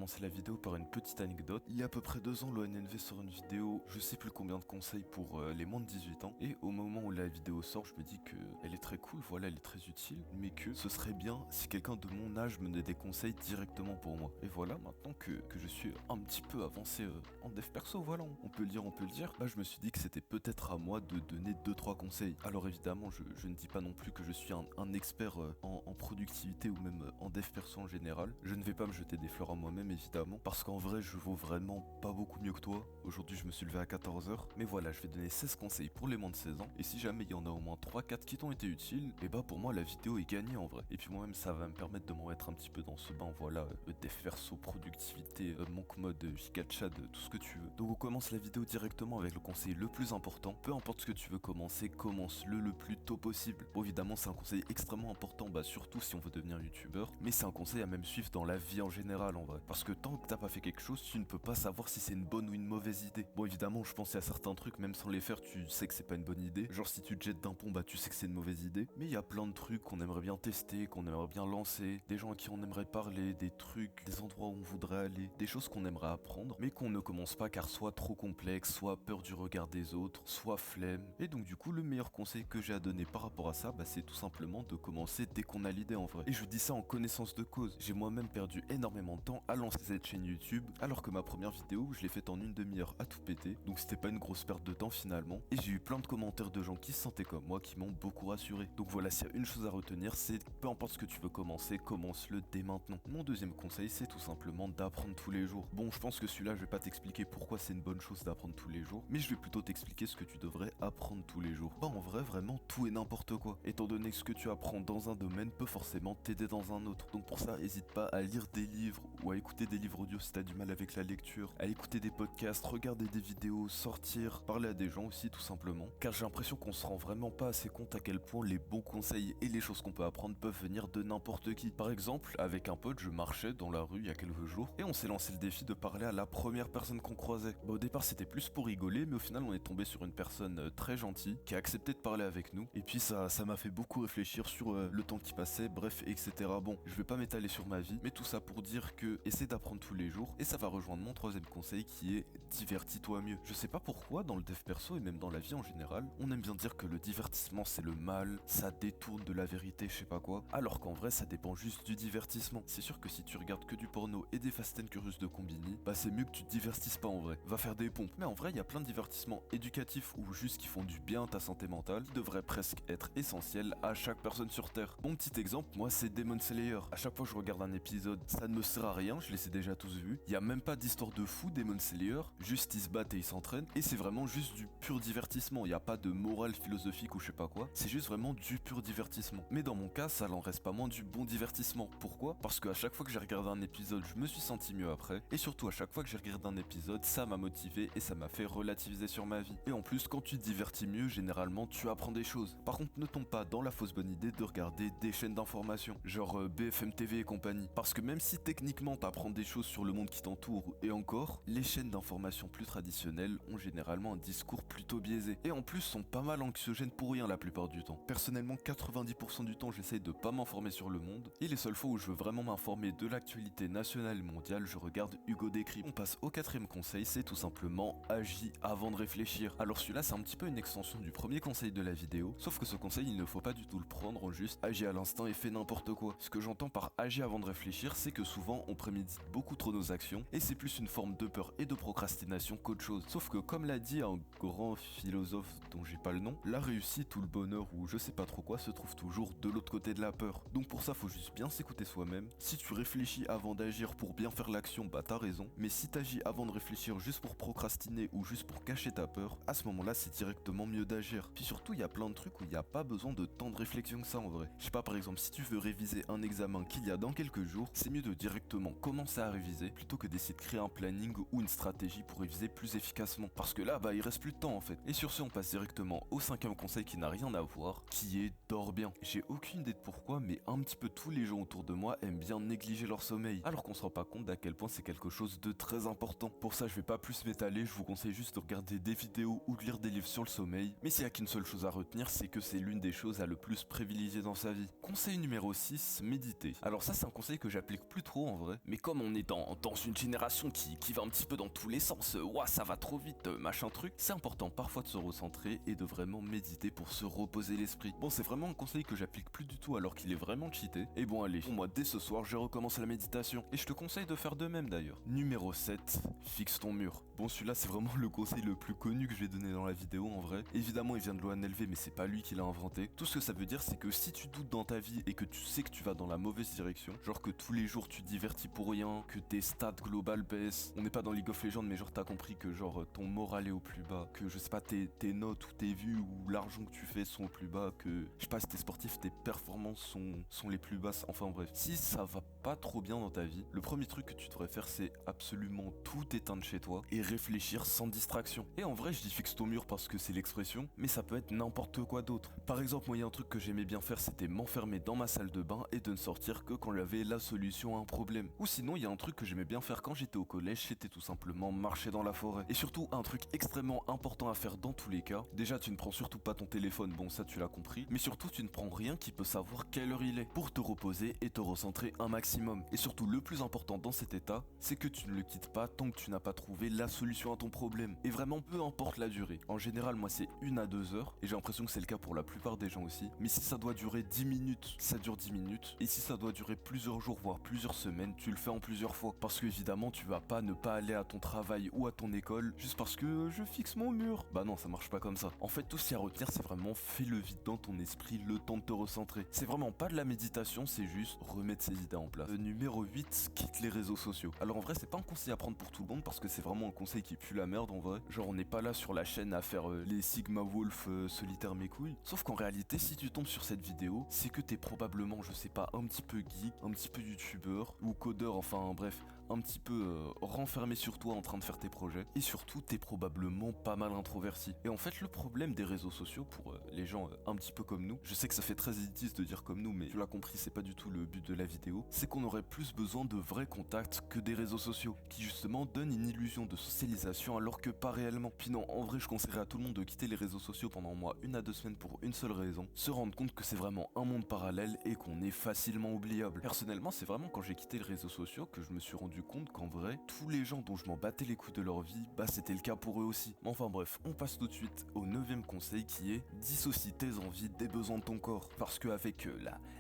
commencer la vidéo par une petite anecdote. Il y a à peu près 2 ans, l'ONNV sort une vidéo, je sais plus combien de conseils pour les moins de 18 ans. Et au moment où la vidéo sort, je me dis que elle est très cool, voilà, elle est très utile, mais que ce serait bien si quelqu'un de mon âge me donnait des conseils directement pour moi. Et voilà, maintenant que je suis un petit peu avancé en dev perso, voilà, on peut le dire, bah je me suis dit que c'était peut-être à moi de donner 2-3 conseils. Alors évidemment, je ne dis pas non plus que je suis un expert en productivité ou même en dev perso en général. Je ne vais pas me jeter des fleurs à moi-même évidemment, parce qu'en vrai je vaux vraiment pas beaucoup mieux que toi. Aujourd'hui je me suis levé à 14h, mais voilà, je vais donner 16 conseils pour les moins de 16 ans, et si jamais il y en a au moins 3-4 qui t'ont été utiles, et bah pour moi la vidéo est gagnée en vrai. Et puis moi-même ça va me permettre de me remettre un petit peu dans ce bain, voilà, dev perso, productivité, monk mode, gigachat, tout ce que tu veux. Donc on commence la vidéo directement avec le conseil le plus important. Peu importe ce que tu veux commencer, commence-le le plus tôt possible. Bon évidemment c'est un conseil extrêmement important, bah surtout si on veut devenir youtubeur, mais c'est un conseil à même suivre dans la vie en général en vrai. Parce que tant que t'as pas fait quelque chose, tu ne peux pas savoir si c'est une bonne ou une mauvaise idée. Bon évidemment je pensais à certains trucs, même sans les faire tu sais que c'est pas une bonne idée. Genre si tu te jettes d'un pont, bah tu sais que c'est une mauvaise idée. Mais il y a plein de trucs qu'on aimerait bien tester, qu'on aimerait bien lancer, des gens à qui on aimerait parler, des trucs, des endroits où on voudrait aller, des choses qu'on aimerait apprendre, mais qu'on ne commence pas car soit trop complexe, soit peur du regard des autres, soit flemme. Et donc du coup le meilleur conseil que j'ai à donner par rapport à ça, bah c'est tout simplement de commencer dès qu'on a l'idée en vrai. Et je dis ça en connaissance de cause. J'ai moi-même perdu énormément de temps à lancer cette chaîne YouTube, alors que ma première vidéo, je l'ai faite en une demi-heure à tout péter, donc c'était pas une grosse perte de temps finalement. Et j'ai eu plein de commentaires de gens qui se sentaient comme moi, qui m'ont beaucoup rassuré. Donc voilà, s'il y a une chose à retenir, c'est peu importe ce que tu veux commencer, commence-le dès maintenant. Mon deuxième conseil, c'est tout simplement d'apprendre tous les jours. Bon, je pense que celui-là, je vais pas t'expliquer pourquoi c'est une bonne chose d'apprendre tous les jours, mais je vais plutôt t'expliquer ce que tu devrais apprendre tous les jours. Bah en vrai, vraiment tout et n'importe quoi. Étant donné que ce que tu apprends dans un domaine peut forcément t'aider dans un autre. Donc pour ça, hésite pas à lire des livres ou à écouter des livres audio si t'as du mal avec la lecture, à écouter des podcasts, regarder des vidéos, sortir, parler à des gens aussi tout simplement. Car j'ai l'impression qu'on se rend vraiment pas assez compte à quel point les bons conseils et les choses qu'on peut apprendre peuvent venir de n'importe qui. Par exemple, avec un pote, je marchais dans la rue il y a quelques jours et on s'est lancé le défi de parler à la première personne qu'on croisait. Bah au départ c'était plus pour rigoler, mais au final on est tombé sur une personne très gentille qui a accepté de parler avec nous. Et puis ça m'a fait beaucoup réfléchir sur le temps qui passait, bref, etc. Bon, je vais pas m'étaler sur ma vie, mais tout ça pour dire que essaie d'apprendre tous les jours, et ça va rejoindre mon troisième conseil qui est divertis-toi mieux. Je sais pas pourquoi dans le dev perso et même dans la vie en général, on aime bien dire que le divertissement c'est le mal, ça détourne de la vérité, je sais pas quoi, alors qu'en vrai ça dépend juste du divertissement. C'est sûr que si tu regardes que du porno et des Fast and Curious de Combini, bah c'est mieux que tu te divertisses pas en vrai, va faire des pompes. Mais en vrai il y a plein de divertissements éducatifs ou juste qui font du bien à ta santé mentale, qui devraient presque être essentiels à chaque personne sur Terre. Bon petit exemple, moi c'est Demon Slayer. À chaque fois que je regarde un épisode, ça ne me sert à rien, je les ai déjà tous vus. Il y a même pas d'histoire de fou Demon Slayer, juste ils se battent et ils s'entraînent, et c'est vraiment juste du pur divertissement. Il y a pas de morale philosophique ou je sais pas quoi, c'est juste vraiment du pur divertissement. Mais dans mon cas, ça n'en reste pas moins du bon divertissement. Pourquoi? Parce qu'à chaque fois que j'ai regardé un épisode, je me suis senti mieux après, et surtout à chaque fois que j'ai regardé un épisode, ça m'a motivé et ça m'a fait relativiser sur ma vie. Et en plus, quand tu te divertis mieux, généralement tu apprends des choses. Par contre, ne tombe pas dans la fausse bonne idée de regarder des chaînes d'information, genre BFM TV et compagnie. Parce que même si techniquement t'apprends des choses sur le monde qui t'entoure, et encore, les chaînes d'information plus traditionnelles ont généralement un discours plutôt biaisé. Et en plus sont pas mal anxiogènes pour rien la plupart du temps. Personnellement, 90% du temps j'essaye de pas m'informer sur le monde, et les seules fois où je veux vraiment m'informer de l'actualité nationale et mondiale, je regarde Hugo Décrypte. On passe au quatrième conseil, c'est tout simplement agis avant de réfléchir. Alors celui-là c'est un petit peu une extension du premier conseil de la vidéo, sauf que ce conseil il ne faut pas du tout le prendre en juste agis à l'instinct et fais n'importe quoi. Ce que j'entends par agis avant de réfléchir, c'est que souvent on prémédite beaucoup trop nos actions, et c'est plus une forme de peur et de procrastination qu'autre chose. Sauf que comme l'a dit un grand philosophe dont j'ai pas le nom, la réussite ou le bonheur ou je sais pas trop quoi se trouve toujours de l'autre côté de la peur. Donc pour ça faut juste bien s'écouter soi-même. Si tu réfléchis avant d'agir pour bien faire l'action, bah t'as raison, mais si t'agis avant de réfléchir juste pour procrastiner ou juste pour cacher ta peur, à ce moment-là c'est directement mieux d'agir. Puis surtout il y a plein de trucs où il n'y a pas besoin de tant de réflexion que ça en vrai. Je sais pas, par exemple si tu veux réviser un examen qu'il y a dans quelques jours, c'est mieux de directement commencer à réviser plutôt que d'essayer de créer un planning ou une stratégie pour réviser plus efficacement. Parce que là bah il reste plus de temps en fait. Et sur ce on passe directement au cinquième conseil qui n'a rien à voir, qui est dors bien. J'ai aucune idée de pourquoi, mais un petit peu tous les gens autour de moi aiment bien négliger leur sommeil, alors qu'on se rend pas compte d'à quel point c'est quelque chose de très important. Pour ça je vais pas plus m'étaler, je vous conseille juste de regarder des vidéos ou de lire des livres sur le sommeil, mais s'il y a qu'une seule chose à retenir, c'est que c'est l'une des choses à le plus privilégier dans sa vie. Conseil numéro 6, méditer. Alors ça c'est un conseil que j'applique plus trop en vrai, mais quand comme on est dans une génération qui va un petit peu dans tous les sens, ouah ça va trop vite, machin truc, c'est important parfois de se recentrer et de vraiment méditer pour se reposer l'esprit. Bon, c'est vraiment un conseil que j'applique plus du tout alors qu'il est vraiment cheaté. Et bon allez, pour moi dès ce soir je recommence la méditation. Et je te conseille de faire de même d'ailleurs. Numéro 7, fixe ton mur. Bon, celui-là c'est vraiment le conseil le plus connu que je vais donner dans la vidéo en vrai. Évidemment il vient de l'ONLV mais c'est pas lui qui l'a inventé. Tout ce que ça veut dire c'est que si tu doutes dans ta vie et que tu sais que tu vas dans la mauvaise direction, genre que tous les jours tu te divertis pour rien, que tes stats globales baissent, on n'est pas dans League of Legends mais genre t'as compris que genre ton moral est au plus bas, que je sais pas tes notes ou tes vues ou l'argent que tu fais sont au plus bas, que je sais pas si t'es sportif tes performances sont les plus basses, enfin bref. Si ça va pas trop bien dans ta vie, le premier truc que tu devrais faire c'est absolument tout éteindre chez toi et réfléchir sans distraction. Et en vrai je dis fixe ton mur parce que c'est l'expression, mais ça peut être n'importe quoi d'autre. Par exemple moi il y a un truc que j'aimais bien faire, c'était m'enfermer dans ma salle de bain et de ne sortir que quand j'avais la solution à un problème. Ou sinon il y a un truc que j'aimais bien faire quand j'étais au collège, c'était tout simplement marcher dans la forêt. Et surtout un truc extrêmement important à faire dans tous les cas, déjà tu ne prends surtout pas ton téléphone, bon ça tu l'as compris, mais surtout tu ne prends rien qui peut savoir quelle heure il est, pour te reposer et te recentrer un maximum. Et surtout le plus important dans cet état, c'est que tu ne le quittes pas tant que tu n'as pas trouvé la solution à ton problème. Et vraiment peu importe la durée. En général moi c'est 1 à 2 heures, et j'ai l'impression que c'est le cas pour la plupart des gens aussi. Mais si ça doit durer 10 minutes, ça dure 10 minutes. Et si ça doit durer plusieurs jours, voire plusieurs semaines, tu le fais en plusieurs fois. Parce que évidemment tu vas pas ne pas aller à ton travail ou à ton école juste parce que je fixe mon mur. Bah non, ça marche pas comme ça. En fait tout ce qu'il y a à retenir c'est vraiment fais-le vite dans ton esprit, le temps de te recentrer. C'est vraiment pas de la méditation, c'est juste remettre ses idées en place. Numéro 8, quitte les réseaux sociaux. Alors en vrai c'est pas un conseil à prendre pour tout le monde parce que c'est vraiment un conseil qui pue la merde en vrai. Genre on n'est pas là sur la chaîne à faire les Sigma Wolf solitaires mes couilles. Sauf qu'en réalité si tu tombes sur cette vidéo, c'est que t'es probablement, je sais pas, un petit peu geek, un petit peu youtubeur ou codeur, enfin bref, un petit peu renfermé sur toi en train de faire tes projets. Et surtout t'es probablement pas mal introverti. Et en fait le problème des réseaux sociaux pour les gens un petit peu comme nous, je sais que ça fait très élitiste de dire comme nous mais tu l'as compris c'est pas du tout le but de la vidéo, c'est qu'on aurait plus besoin de vrais contacts que des réseaux sociaux qui justement donnent une illusion de socialisation alors que pas réellement. Puis non, en vrai je conseillerais à tout le monde de quitter les réseaux sociaux pendant au moins 1 à 2 semaines pour une seule raison, se rendre compte que c'est vraiment un monde parallèle et qu'on est facilement oubliable. Personnellement c'est vraiment quand j'ai quitté les réseaux sociaux que je me suis rendu compte qu'en vrai tous les gens dont je m'en battais les couilles de leur vie, bah c'était le cas pour eux aussi. Enfin bref, on passe tout de suite au 9e conseil qui est dissocie tes envies des besoins de ton corps. Parce qu'avec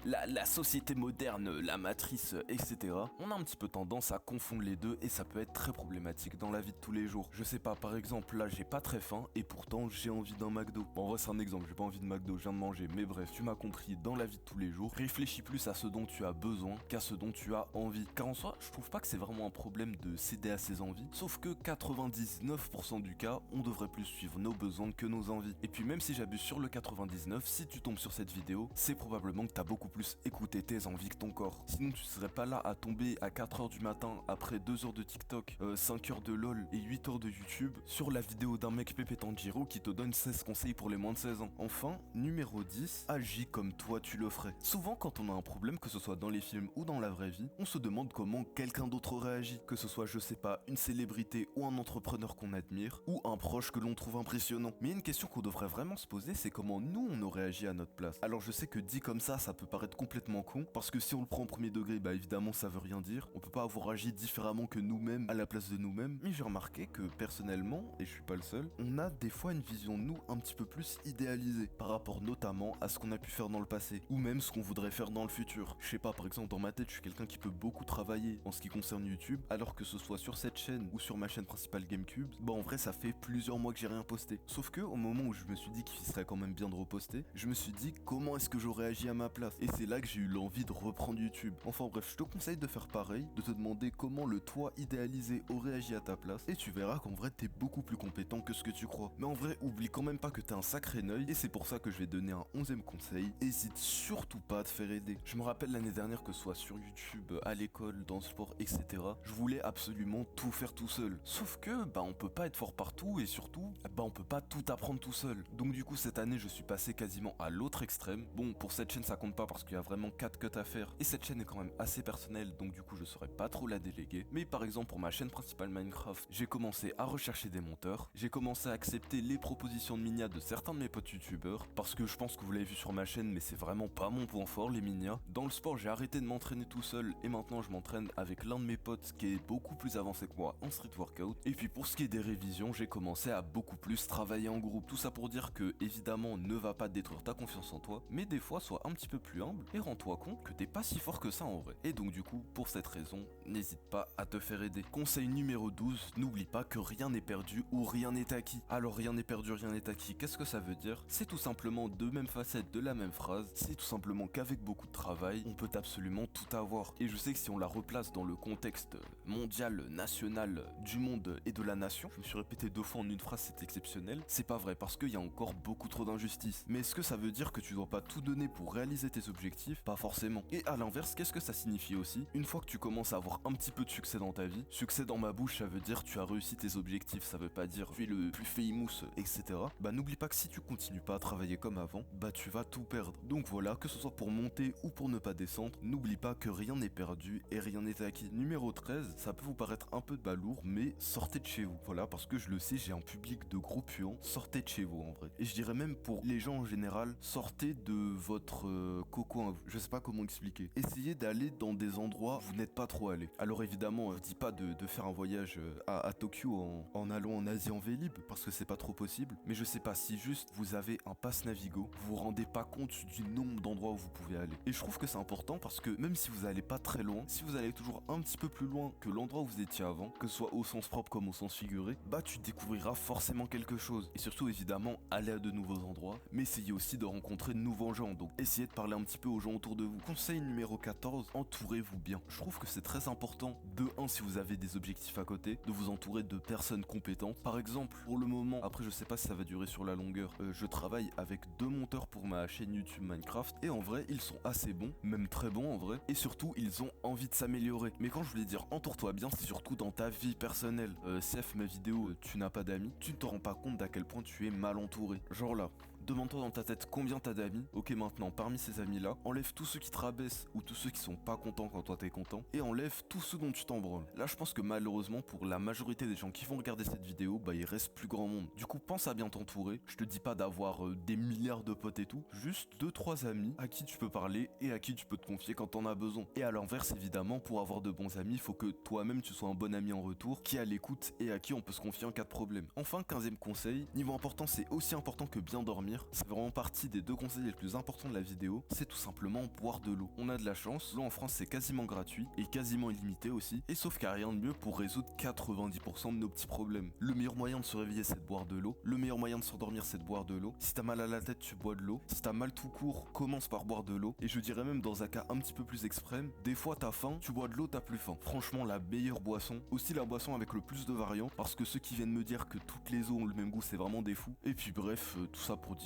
la société moderne, la matrice, etc., on a un petit peu tendance à confondre les deux et ça peut être très problématique dans la vie de tous les jours. Je sais pas, par exemple là j'ai pas très faim et pourtant j'ai envie d'un McDo. Bon, en vrai c'est un exemple, j'ai pas envie de McDo, je viens de manger, mais bref, tu m'as compris, dans la vie de tous les jours, réfléchis plus à ce dont tu as besoin qu'à ce dont tu as envie. Car en soi, je trouve pas que c'est vraiment un problème de céder à ses envies, sauf que 99% du cas, on devrait plus suivre nos besoins que nos envies. Et puis même si j'abuse sur le 99, si tu tombes sur cette vidéo, c'est probablement que t'as beaucoup plus écouté tes envies que ton corps. Sinon tu serais pas là à tomber à 4h du matin après 2 heures de TikTok, 5 heures de LOL et 8 heures de YouTube sur la vidéo d'un mec Pépé Tanjiro qui te donne 16 conseils pour les moins de 16 ans. Enfin, numéro 10, agis comme toi tu le ferais. Souvent quand on a un problème, que ce soit dans les films ou dans la vraie vie, on se demande comment quelqu'un d'autre réagit, que ce soit je sais pas une célébrité ou un entrepreneur qu'on admire ou un proche que l'on trouve impressionnant. Mais il y a une question qu'on devrait vraiment se poser, c'est comment nous on aurait agi à notre place. Alors je sais que dit comme ça peut paraître complètement con, parce que si on le prend au premier degré, bah évidemment ça veut rien dire. On peut pas avoir agi différemment que nous-mêmes à la place de nous-mêmes. Mais j'ai remarqué que personnellement, et je suis pas le seul, on a des fois une vision de nous un petit peu plus idéalisée par rapport notamment à ce qu'on a pu faire dans le passé ou même ce qu'on voudrait faire dans le futur. Je sais pas, par exemple dans ma tête je suis quelqu'un qui peut beaucoup travailler en ce qui concerne YouTube, alors que ce soit sur cette chaîne ou sur ma chaîne principale GameCube, bah en vrai ça fait plusieurs mois que j'ai rien posté. Sauf que au moment où je me suis dit qu'il serait quand même bien de reposter, je me suis dit comment est-ce que j'aurais agi à ma place. Et c'est là que j'ai eu l'envie de reprendre YouTube. Enfin bref, je te conseille de faire pareil, de te demander comment le toi idéalisé aurait agi à ta place, et tu verras qu'en vrai t'es beaucoup plus compétent que ce que tu crois. Mais en vrai, oublie quand même pas que t'es un sacré œil, et c'est pour ça que je vais donner un 11e conseil, hésite surtout pas à te faire aider. Je me rappelle l'année dernière, que ce soit sur YouTube, à l'école, dans le sport, etc., je voulais absolument tout faire tout seul. Sauf que, bah on peut pas être fort partout, et surtout, bah on peut pas tout apprendre tout seul. Donc du coup cette année je suis passé quasiment à l'autre extrême. Bon, pour cette chaîne ça compte pas parce qu'il y a vraiment 4 cuts à faire, et cette chaîne est quand même assez personnelle, donc du coup je saurais pas trop la déléguer. Mais par exemple pour ma chaîne principale Minecraft, j'ai commencé à rechercher des monteurs, j'ai commencé à accepter les propositions de minias de certains de mes potes youtubeurs, parce que je pense que vous l'avez vu sur ma chaîne mais c'est vraiment pas mon point fort les minias. Dans le sport j'ai arrêté de m'entraîner tout seul et maintenant je m'entraîne avec l'un de mes pote qui est beaucoup plus avancé que moi en street workout. Et puis pour ce qui est des révisions, j'ai commencé à beaucoup plus travailler en groupe. Tout ça pour dire que évidemment ne va pas détruire ta confiance en toi, mais des fois sois un petit peu plus humble et rends-toi compte que t'es pas si fort que ça en vrai. Et donc du coup, pour cette raison, n'hésite pas à te faire aider. Conseil numéro 12, n'oublie pas que rien n'est perdu ou rien n'est acquis. Alors rien n'est perdu, rien n'est acquis, qu'est-ce que ça veut dire? C'est tout simplement deux mêmes facettes de la même phrase, c'est tout simplement qu'avec beaucoup de travail, on peut absolument tout avoir. Et je sais que si on la replace dans le contexte mondial, national, du monde et de la nation, je me suis répété 2 fois en une phrase, c'est exceptionnel, c'est pas vrai parce qu'il y a encore beaucoup trop d'injustice. Mais est-ce que ça veut dire que tu dois pas tout donner pour réaliser tes objectifs? Pas forcément. Et à l'inverse, qu'est-ce que ça signifie aussi? Une fois que tu commences à avoir un petit peu de succès dans ta vie, succès dans ma bouche, ça veut dire tu as réussi tes objectifs, ça veut pas dire tu es le plus famous, etc. Bah n'oublie pas que si tu continues pas à travailler comme avant, bah tu vas tout perdre. Donc voilà, que ce soit pour monter ou pour ne pas descendre, n'oublie pas que rien n'est perdu et rien n'est acquis. Numéro 13, ça peut vous paraître un peu balourd, mais sortez de chez vous. Voilà, parce que je le sais, j'ai un public de gros puants, sortez de chez vous en vrai. Et je dirais même pour les gens en général, sortez de votre cocon à vous. Je sais pas comment expliquer. Essayez d'aller dans des endroits où vous n'êtes pas trop allé. Alors évidemment, je dis pas de faire un voyage à Tokyo en allant en Asie en Vélib, parce que c'est pas trop possible. Mais je sais pas, si juste vous avez un pass Navigo, vous vous rendez pas compte du nombre d'endroits où vous pouvez aller. Et je trouve que c'est important parce que même si vous allez pas très loin, si vous allez toujours un petit peu plus loin que l'endroit où vous étiez avant, que ce soit au sens propre comme au sens figuré, bah tu découvriras forcément quelque chose. Et surtout évidemment, allez à de nouveaux endroits, mais essayez aussi de rencontrer de nouveaux gens. Donc essayez de parler un petit peu aux gens autour de vous. Conseil numéro 14, entourez-vous bien. Je trouve que c'est très important, de 1 si vous avez des objectifs à côté, de vous entourer de personnes compétentes. Par exemple, pour le moment, après je sais pas si ça va durer sur la longueur, je travaille avec 2 monteurs pour ma chaîne YouTube Minecraft, et en vrai ils sont assez bons, même très bons en vrai, et surtout ils ont envie de s'améliorer. Mais quand je voulais dire entoure-toi bien, c'est surtout dans ta vie personnelle. CF ma vidéo, tu n'as pas d'amis, tu ne te rends pas compte d'à quel point tu es mal entouré. Genre là, demande-toi dans ta tête combien t'as d'amis. Ok, maintenant, parmi ces amis-là, enlève tous ceux qui te rabaissent ou tous ceux qui sont pas contents quand toi t'es content, et enlève tous ceux dont tu t'en branles. Là, je pense que malheureusement, pour la majorité des gens qui vont regarder cette vidéo, bah il reste plus grand monde. Du coup, pense à bien t'entourer. Je te dis pas d'avoir des milliards de potes et tout, juste 2-3 amis à qui tu peux parler et à qui tu peux te confier quand t'en as besoin. Et à l'inverse, évidemment, pour avoir de bons amis, il faut que toi-même tu sois un bon ami en retour, qui est à l'écoute et à qui on peut se confier en cas de problème. Enfin, 15e conseil, niveau important, c'est aussi important que bien dormir. C'est vraiment partie des 2 conseils les plus importants de la vidéo, c'est tout simplement boire de l'eau. On a de la chance, l'eau en France c'est quasiment gratuit et quasiment illimité aussi, et sauf qu'il n'y a rien de mieux pour résoudre 90% de nos petits problèmes. Le meilleur moyen de se réveiller c'est de boire de l'eau, le meilleur moyen de s'endormir c'est de boire de l'eau. Si t'as mal à la tête tu bois de l'eau, si t'as mal tout court, commence par boire de l'eau, et je dirais même dans un cas un petit peu plus extrême, des fois t'as faim, tu bois de l'eau, t'as plus faim. Franchement la meilleure boisson, aussi la boisson avec le plus de variantes, parce que ceux qui viennent me dire que toutes les eaux ont le même goût c'est vraiment des fous. Et puis bref, tout ça pour dire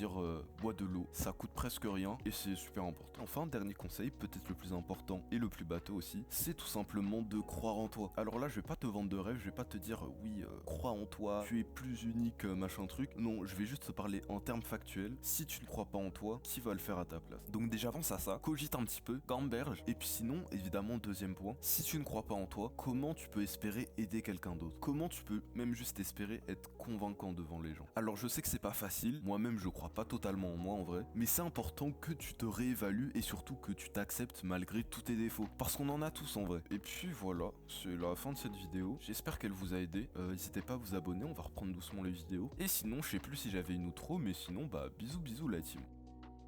bois de l'eau, ça coûte presque rien et c'est super important. Enfin, dernier conseil, peut-être le plus important et le plus bateau aussi, c'est tout simplement de croire en toi. Alors là, je vais pas te vendre de rêve, je vais pas te dire oui, crois en toi, tu es plus unique, machin truc. Non, je vais juste te parler en termes factuels. Si tu ne crois pas en toi, qui va le faire à ta place? Donc déjà pense à ça, cogite un petit peu, gamberge. Et puis sinon, évidemment, deuxième point, si tu ne crois pas en toi, comment tu peux espérer aider quelqu'un d'autre? Comment tu peux même juste espérer être convaincant devant les gens? Alors je sais que c'est pas facile, moi-même je crois pas totalement en moi en vrai, mais c'est important que tu te réévalues et surtout que tu t'acceptes malgré tous tes défauts, parce qu'on en a tous en vrai. Et puis voilà, c'est la fin de cette vidéo, j'espère qu'elle vous a aidé. N'hésitez pas à vous abonner, on va reprendre doucement les vidéos, et sinon je sais plus si j'avais une outro, mais sinon bah bisous la team.